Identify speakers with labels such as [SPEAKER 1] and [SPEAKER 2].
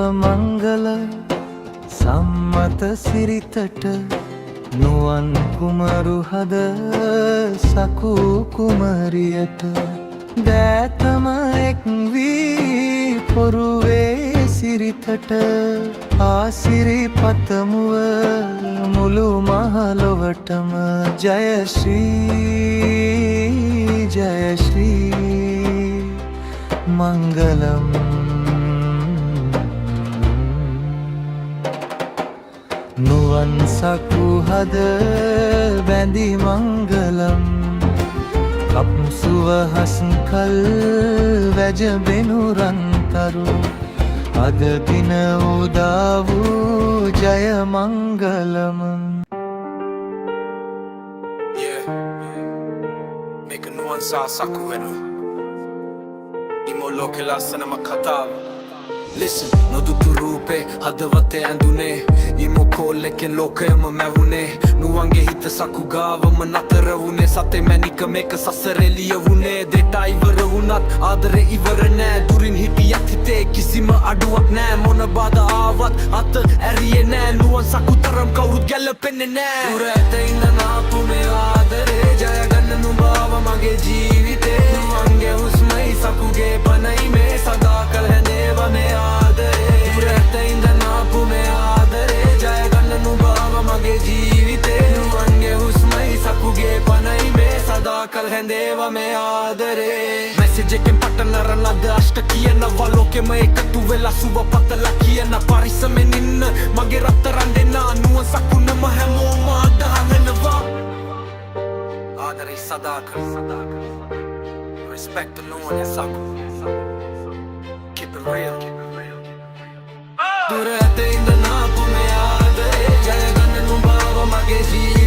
[SPEAKER 1] මංගල සම්මත සිරිතට නුවන් කුමරු හද සකු කුමරියට දෑතම එක් වී පොරුවේ සිරිතට ආසිරි පතමුව මුළු මහලොවටම ජයශ්‍රී ජයශ්‍රී මංගලම් නුවන් සකු හද බැඳි මංගලම් කප් සුවහස් කල් වැජබෙනු රන්තරු අද දින උදා වූ ජය මංගලම
[SPEAKER 2] මේක නුවන් සා සකු වෙනු ඉමොලෝකෙ ලස්සනම කතාව Listen, නොදුටු රූපේ හදවතේ ඇඳුනේ ඉමෝ කෝල්ලෙකෙන් ලෝකයම මැවුනේ නුවන්ගේ හිත සකු ගාවම නතර වුනේ සතේ මැනික මේක සසරෙලිය වුනේ දෙටා ඉවර වුණත් ආදරේ ඉවර නෑ දුරින් හිටියත් හිතේ කිසිම අඩුවක් නෑ මොන බාධා ආවත් අත ඇරියේ නෑ නුවන් සකු තරම් කවුරුත් ගැලපෙන්නේ නෑ දුර ඇත ඉඳන් ආපු මේ ආදරේ ජයගන්න නුඹ ආව මගේ ජීවිතේ නුවන්ගේ හුස්මයි සකුගේ පනයි මේ සදා කල හැඳේවා මේ ආදරේ දුර ඇත ඉඳන් ආපු මේ ආදරේ ජයගන්න නුඹ ආව මගේ ජීවිතේ නුවන්ගේ හුස්මයි සකුගේ පනයි මේ සදා කල හැඳේවා මේ ආදරේ මැසේජ් එකෙන් පටන් අරන් අද අෂ්ට කියනවා ලෝකෙම එකතු වෙලා සුබ පතලා කියන පරිස්සමෙන් ඉන්න මගේ රත්තරන් දෙන්න නුවන් සකුනම හැමෝම අදහනවා ආදරේ සදා කල respect the Nuwan සකු keep it real දුර ඇත ඉඳන් ආපු මේ ආදරේ ජයගන්න නුඹ ආව මගේ ජීවිතේ